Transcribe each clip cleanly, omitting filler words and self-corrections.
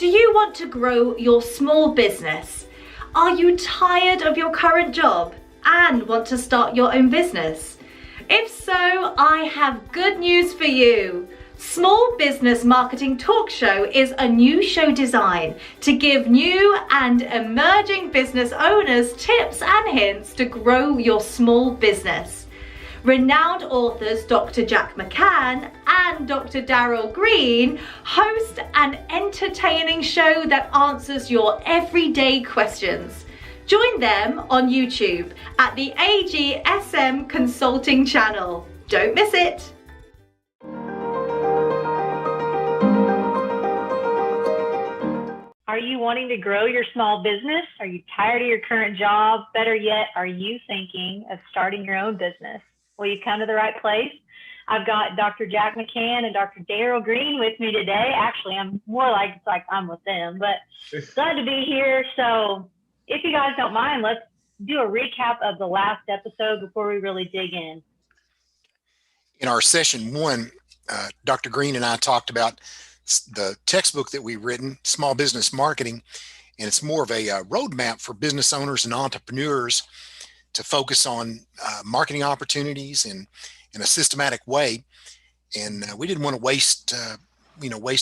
Do you want to grow your small business? Are you tired of your current job and want to start your own business? If so, I have good news for you. Small Business Marketing Talk Show is a new show design to give new and emerging business owners tips and hints to grow your small business. Renowned authors Dr. McCann and Dr. Daryl host an entertaining show that answers your everyday questions. Join them on YouTube at the AGSM Consulting channel. Don't miss it. Are you wanting to grow your small business? Are you tired of your current job? Better yet, are you thinking of starting your own business? Well, you come to the right place. I've got Dr. McCann and Dr. Daryl with me today. Actually, I'm more like it's like I'm with them, but glad to be here. So if you guys don't mind, let's do a recap of the last episode before we really dig in. In our session one, Dr. Green and I talked about the textbook that we've written, Small Business Marketing, and it's more of a roadmap for business owners and entrepreneurs to focus on marketing opportunities in a systematic way. And we didn't want to waste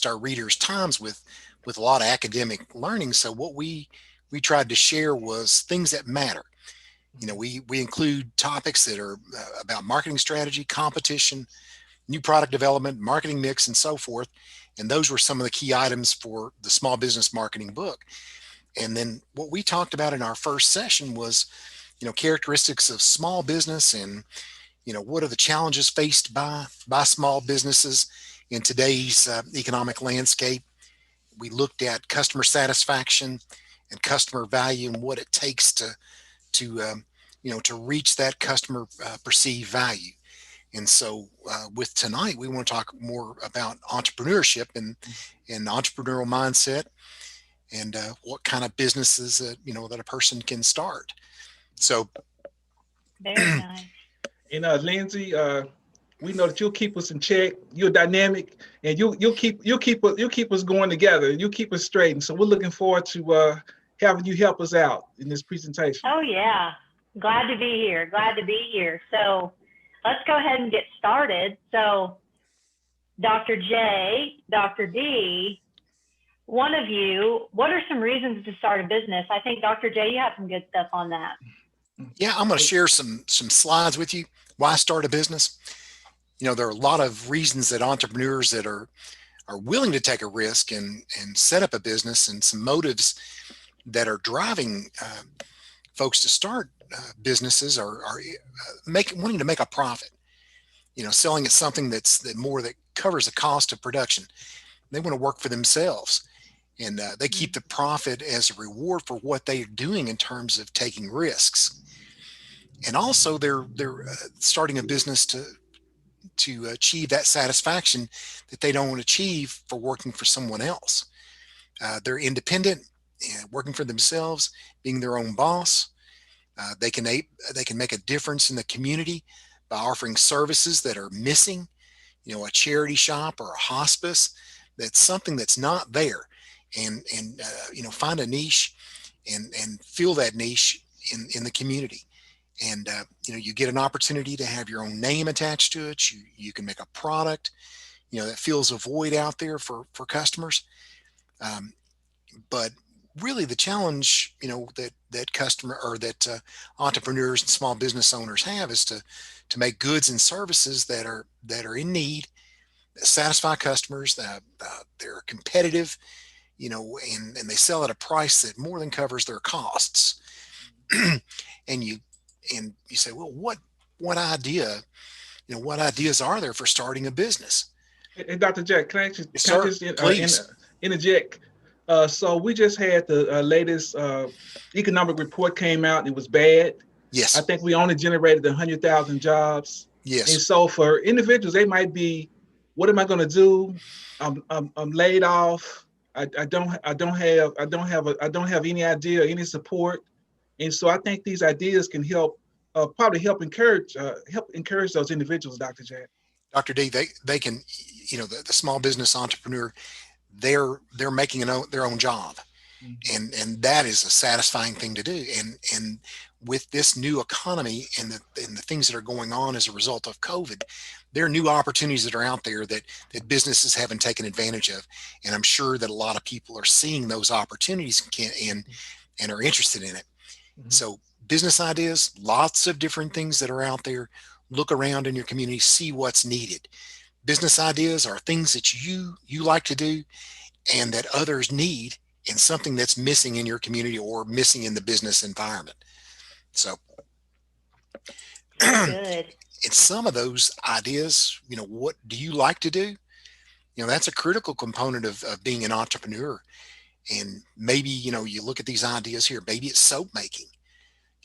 our readers' times with a lot of academic learning. So what we tried to share was things that matter. We include topics that are about marketing strategy, competition, new product development, marketing mix, and so forth. And those were some of the key items for the Small Business Marketing book. And then what we talked about in our first session was, characteristics of small business and, what are the challenges faced by small businesses in today's economic landscape. We looked at customer satisfaction and customer value and what it takes to reach that customer perceived value. And so with tonight, we want to talk more about entrepreneurship and entrepreneurial mindset and what kind of businesses that a person can start. So very nice. And Lindsi, we know that you'll keep us in check. You're dynamic, and you'll keep us going together. You'll keep us straight. And so we're looking forward to having you help us out in this presentation. Oh yeah, glad to be here. So let's go ahead and get started. So Dr. J, Dr. D, one of you, what are some reasons to start a business? I think Dr. J, you have some good stuff on that. Yeah, I'm going to share some slides with you. Why start a business? There are a lot of reasons that entrepreneurs that are willing to take a risk and set up a business, and some motives that are driving folks to start businesses are wanting to make a profit. Selling at something that covers the cost of production. They want to work for themselves, and they keep the profit as a reward for what they are doing in terms of taking risks. And also, they're starting a business to achieve that satisfaction that they don't achieve for working for someone else. They're independent and working for themselves, being their own boss. They can make a difference in the community by offering services that are missing, a charity shop or a hospice. That's something that's not there, and find a niche and fill that niche in the community. And you get an opportunity to have your own name attached to it. You can make a product, that fills a void out there for customers. But really, the challenge, that entrepreneurs and small business owners have is to make goods and services that are in need, that satisfy customers, that they're competitive, and they sell at a price that more than covers their costs. And you say, well, what ideas are there for starting a business? And Dr. Jack, can I just interject? So we just had the latest economic report came out, and it was bad. Yes. I think we only generated 100,000 jobs. Yes. And so for individuals, they might be, what am I going to do? I'm laid off. I don't have any idea, any support. And so I think these ideas can help encourage those individuals, Dr. Jack. Dr. D, they can, the small business entrepreneur, they're making their own job. And that is a satisfying thing to do. And with this new economy and the things that are going on as a result of COVID, there are new opportunities that are out there that businesses haven't taken advantage of. And I'm sure that a lot of people are seeing those opportunities and are interested in it. So business ideas, lots of different things that are out there. Look around in your community, see what's needed. Business ideas are things that you like to do and that others need, and something that's missing in your community or missing in the business environment. So Good. and some of those ideas, what do you like to do? That's a critical component of being an entrepreneur. And maybe, you look at these ideas here, maybe it's soap making,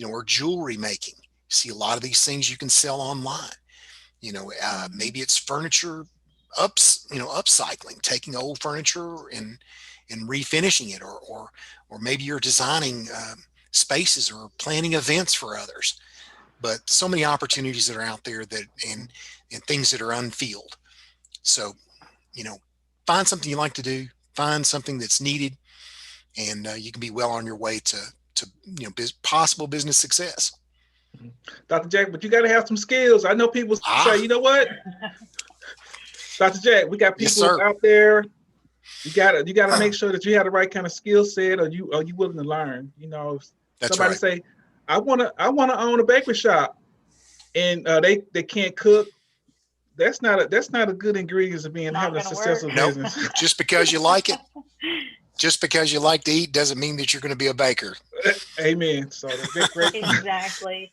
or jewelry making. See a lot of these things you can sell online. Maybe it's furniture upcycling, taking old furniture and refinishing it, or maybe you're designing spaces or planning events for others. But so many opportunities that are out there and things that are unfilled. So, find something you like to do, find something that's needed, and you can be well on your way to possible business success. Dr. Jack, but you got to have some skills. I know people say, you know what, Dr. Jack, we got people out there. You gotta make sure that you have the right kind of skill set, or you willing to learn. That's somebody right. say, I wanna own a bakery shop, and they can't cook. That's not a good ingredient of having a successful business. Nope. Just because you like it, just because you like to eat, doesn't mean that you're going to be a baker. Amen. So that's great. Exactly.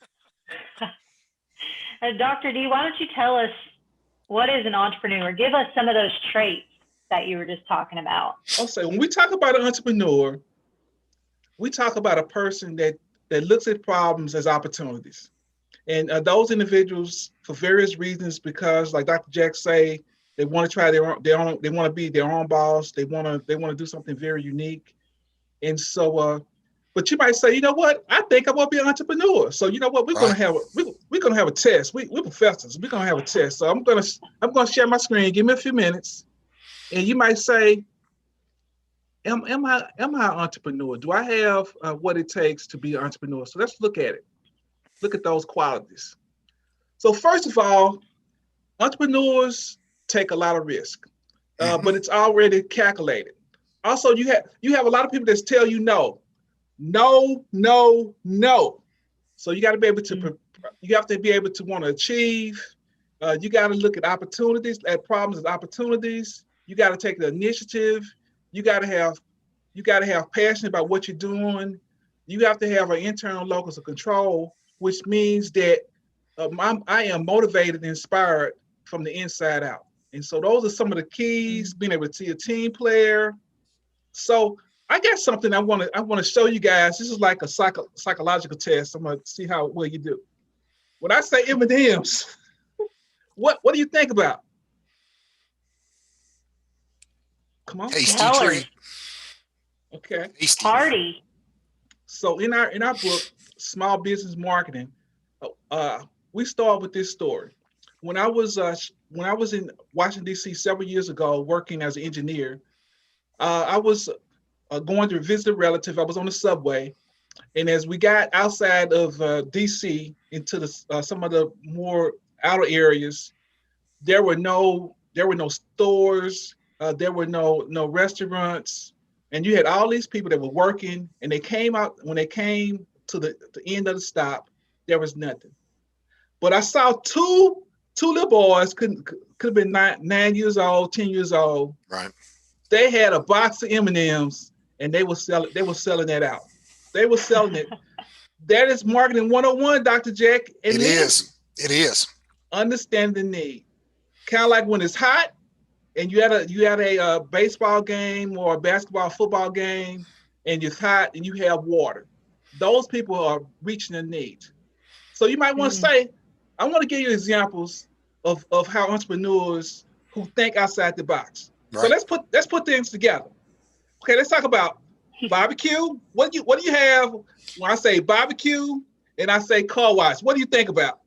Dr. D, why don't you tell us what is an entrepreneur? Give us some of those traits that you were just talking about. I'll say, when we talk about an entrepreneur, we talk about a person that looks at problems as opportunities. And those individuals, for various reasons, because like Dr. Jack say, they want to try their own, they want to be their own boss. They want to do something very unique. And so, but you might say, you know what? I think I want to be an entrepreneur. So you know what? We're gonna have a test. We're professors. We're gonna have a test. So I'm gonna share my screen. Give me a few minutes. And you might say, am I an entrepreneur? Do I have what it takes to be an entrepreneur? So let's look at it. Look at those qualities. So first of all, entrepreneurs take a lot of risk, but it's already calculated. Also, you have a lot of people that tell you no. So you got to be able to, you have to be able to want to achieve. You got to look at opportunities, at problems as opportunities. You got to take the initiative. You got to have passion about what you're doing. You have to have an internal locus of control, which means that I am motivated and inspired from the inside out. And so those are some of the keys, being able to see a team player. So I got something I want to show you guys. This is like a psychological test. I'm going to see how well you do. When I say M&Ms, what do you think about? Come on. Tasty treat. Okay. Tasty. Party. So in our book, Small Business Marketing, we start with this story. When I was in Washington, D.C. several years ago, working as an engineer, I was going to visit a relative. I was on the subway, and as we got outside of D.C. into some of the more outer areas, there were no stores, there were no restaurants, and you had all these people that were working, and they came out. When they came to the end of the stop, there was nothing. But I saw two little boys, could have been 9 years old, 10 years old. Right. They had a box of M&Ms, and they were selling that out. They were selling it. That is marketing 101, Dr. Jack. And It is. Understand the need. Kind of like when it's hot, and you had a baseball game or a basketball, football game, and it's hot, and you have water. Those people are reaching a need. So you might want to say, I want to give you examples of how entrepreneurs who think outside the box. Right. So let's put things together. Okay, let's talk about barbecue. What do you have when I say barbecue and I say car wash? What do you think about?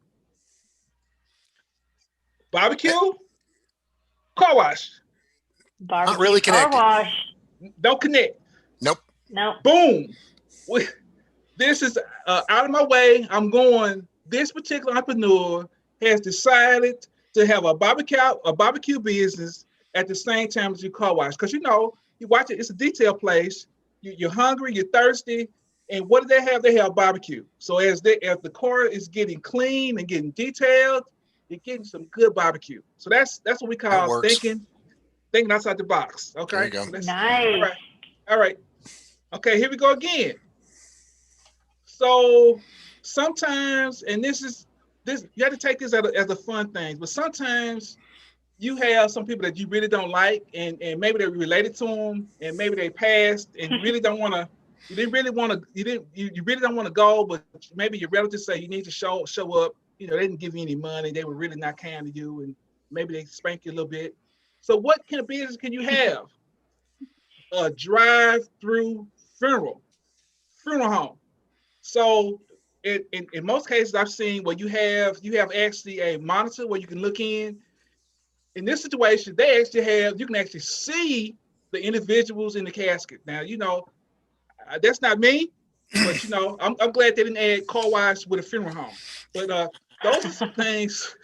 Barbecue, car wash. Barbecue Not really car connected. wash. Don't connect. Nope. No. Boom. This is out of my way. I'm going. This particular entrepreneur has decided to have a barbecue business at the same time as your car wash. Because you watch it. It's a detail place. You're hungry. You're thirsty. And what do they have? They have barbecue. So as the car is getting clean and getting detailed, you're getting some good barbecue. So that's what we call thinking outside the box. Okay. There you go. So Nice. All right. Okay, here we go again. So sometimes, and this you have to take this as a fun thing, but sometimes you have some people that you really don't like, and maybe they're related to them, and maybe they passed, and you really don't want to. You really don't want to go, but maybe your relatives say you need to show up. They didn't give you any money. They were really not kind to you, and maybe they spank you a little bit. So what kind of business can you have? A drive-through funeral home. So in most cases I've seen where you have actually a monitor where you can look in. In this situation, you can actually see the individuals in the casket. Now, that's not me, but I'm glad they didn't add car wash with a funeral home. But those are some things.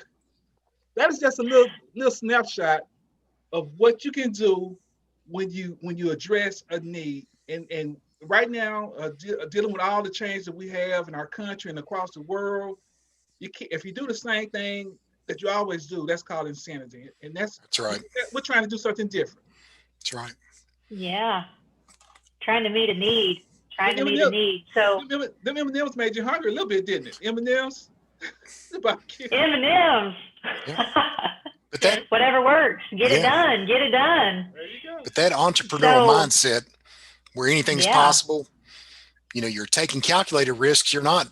That is just a little snapshot of what you can do when you address a need. And right now, dealing with all the change that we have in our country and across the world, if you do the same thing that you always do, that's called insanity. And that's right. We're trying to do something different. That's right. Yeah. Trying to meet a need. So them M&Ms made you hungry a little bit, didn't it? M&Ms. M&Ms. But whatever works. Get it done. Get it done. There you go. But that entrepreneurial mindset, where anything's possible, you're taking calculated risks. You're not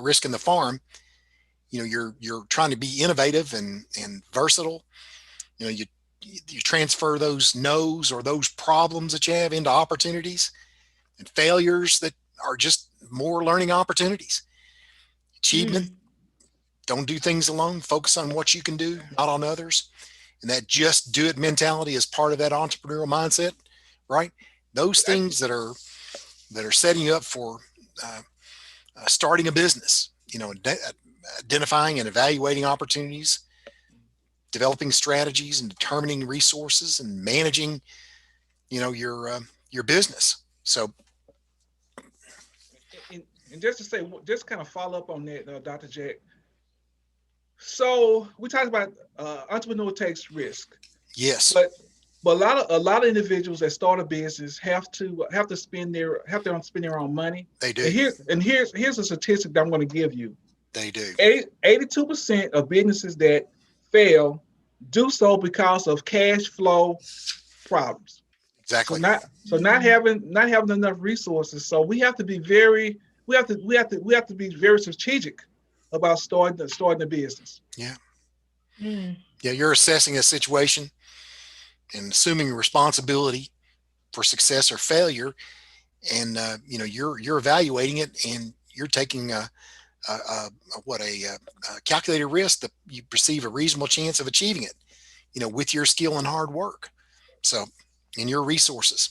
risking the farm. You're trying to be innovative and versatile. You transfer those no's or those problems that you have into opportunities and failures that are just more learning opportunities. Achievement. Don't do things alone. Focus on what you can do, not on others. And that just do it mentality is part of that entrepreneurial mindset, right? Those things that are setting you up for starting a business, identifying and evaluating opportunities, developing strategies and determining resources and managing, your business. So, and just to say, just kind of follow up on that, Dr. Jack. So we talked about entrepreneur takes risk. Yes. But a lot of individuals that start a business have to spend their own money. They do. And here's a statistic that I'm going to give you. They do. 82% of businesses that fail do so because of cash flow problems. Exactly. So not having enough resources. So we have to be very strategic about starting a business. Yeah. Yeah, you're assessing a situation and assuming responsibility for success or failure, and you're evaluating it, and you're taking a calculated risk that you perceive a reasonable chance of achieving it, with your skill and hard work. So, and your resources.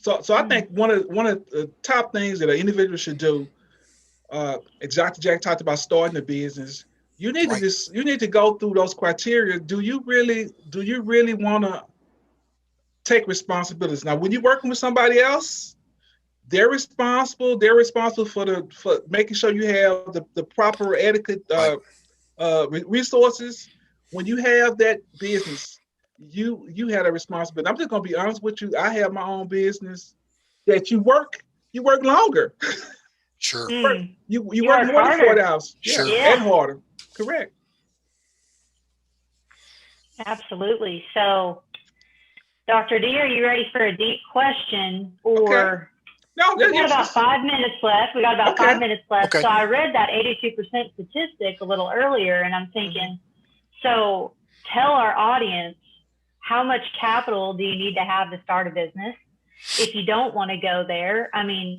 So I think one of the top things that an individual should do, Dr. Jack talked about starting a business. You need to go through those criteria. Do you really want to take responsibilities? Now, when you're working with somebody else, they're responsible for making sure you have the proper adequate resources. When you have that business, you had a responsibility. I'm just gonna be honest with you. I have my own business that you work longer. Sure. You work more than 40 hours. Sure. And harder. Correct. Absolutely. So, Dr. D, are you ready for a deep question? Or okay. No, we got about 5 minutes left. Okay. So I read that 82% statistic a little earlier, and I'm thinking, so tell our audience, how much capital do you need to have to start a business? If you don't want to go there,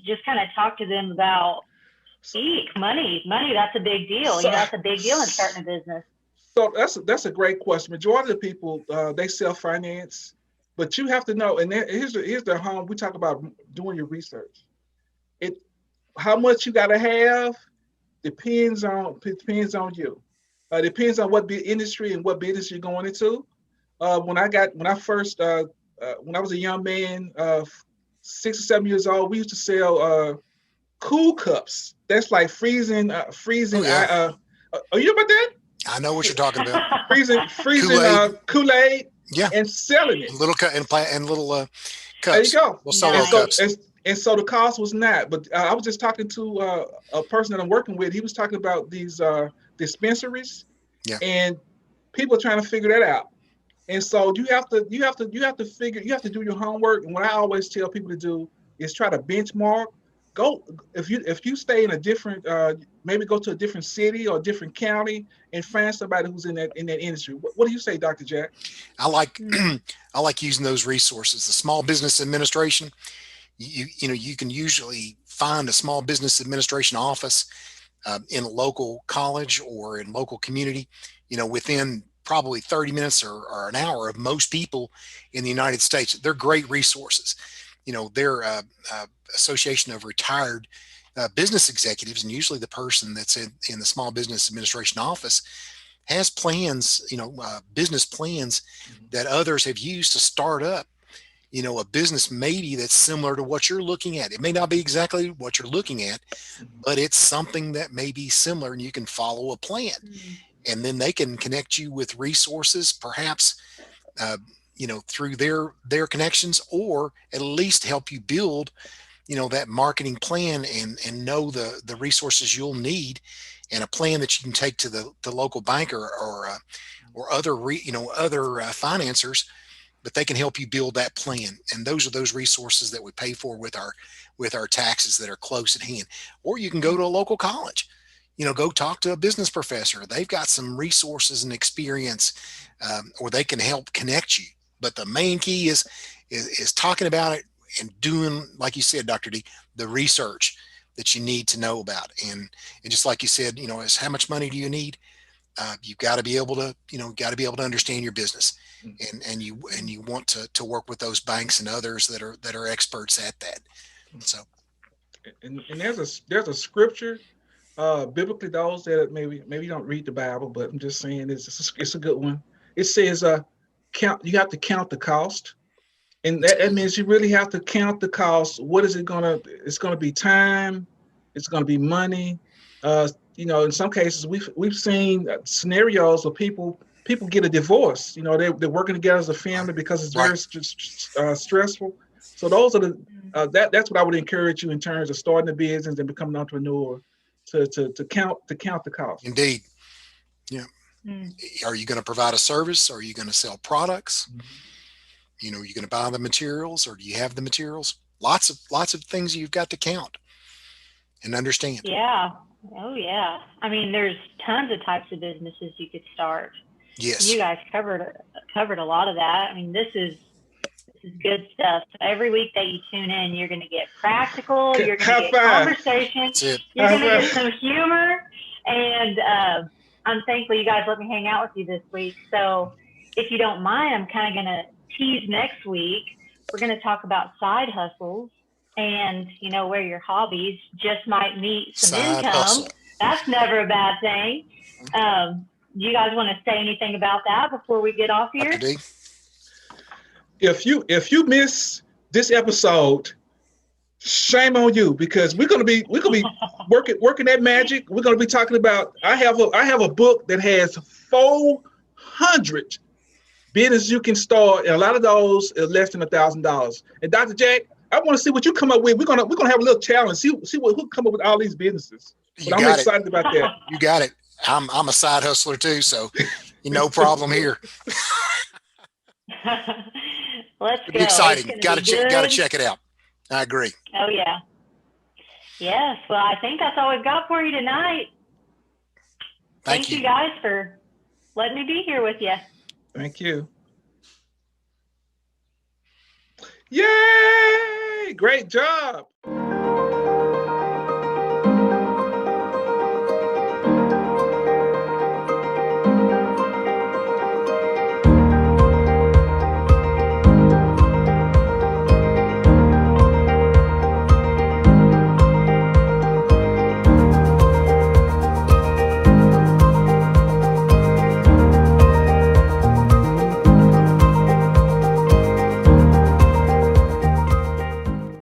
just kind of talk to them about money. That's a big deal. That's a big deal in starting a business. So that's a great question. Majority of the people they self-finance, but you have to know. And here's the home. We talk about doing your research. How much you got to have depends on you. Depends on what industry and what business you're going into. When I was a young man, 6 or 7 years old, we used to sell cool cups. That's like freezing. Oh, yeah. Are you about that? I know what you're talking about. Freezing Kool-Aid. Yeah. And selling it. Little little cups. There you go. We'll sell little cups. And so the cost was not. But I was just talking to a person that I'm working with. He was talking about these dispensaries. Yeah. And people are trying to figure that out. And so you have to do your homework. And what I always tell people to do is try to benchmark. If you stay in a different maybe go to a different city or a different county and find somebody who's in that industry. What do you say, Dr. Jack? I like using those resources. The Small Business Administration. You can usually find a small business administration office in a local college or in local community, within probably 30 minutes or an hour of most people in the United States. They're great resources. They're Association of Retired Business Executives, and usually the person that's in the Small Business Administration office has plans, business plans that others have used to start up, a business maybe that's similar to what you're looking at. It may not be exactly what you're looking at, but it's something that may be similar, and you can follow a plan. And then they can connect you with resources, perhaps, through their connections, or at least help you build, that marketing plan and know the resources you'll need, and a plan that you can take to the local banker or other financiers, but they can help you build that plan. And those are those resources that we pay for with our taxes that are close at hand. Or you can go to a local college. Go talk to a business professor. They've got some resources and experience, or they can help connect you. But the main key is talking about it and doing, like you said, Dr. D, the research that you need to know about. And just like you said, is how much money do you need? You've got to be able to, understand your business, and you want to work with those banks and others that are experts at that. So, and there's a scripture. Biblically, those that maybe you don't read the Bible, but I'm just saying it's a good one. It says, you have to count the cost, and that means you really have to count the cost. What is it gonna? It's gonna be time. It's gonna be money. In some cases we've seen scenarios where people get a divorce. They're working together as a family because it's very stressful. So those are that's what I would encourage you in terms of starting a business and becoming an entrepreneur. To count the cost. Indeed. Yeah. Are you going to provide a service? Are you going to sell products? You're going to buy the materials, or do you have the materials? Lots of things you've got to count and understand. Yeah. Oh yeah. I mean, there's tons of types of businesses you could start. Yes. You guys covered a lot of that. I mean, this is good stuff. So every week that you tune in, you're going to get practical, you're going to get conversation, you're going to get some humor, and I'm thankful you guys let me hang out with you this week. So if you don't mind, I'm kind of going to tease next week. We're going to talk about side hustles and, where your hobbies just might meet some side income. Hustle. That's never a bad thing. You guys want to say anything about that before we get off here? Dr. D? If you miss this episode, shame on you, because we're gonna be working that magic. We're gonna be talking about. I have a book that has 400 businesses you can start, and a lot of those are less than $1,000. And Dr. Jack, I want to see what you come up with. We're gonna have a little challenge. See who come up with all these businesses. But I'm excited about that. You got it. I'm a side hustler too, so no problem here. Let's go. It'll be exciting. Got to check it out. I agree. Oh yeah. Yes. Well, I think that's all we've got for you tonight. Thank you guys for letting me be here with you. Thank you. Yay! Great job.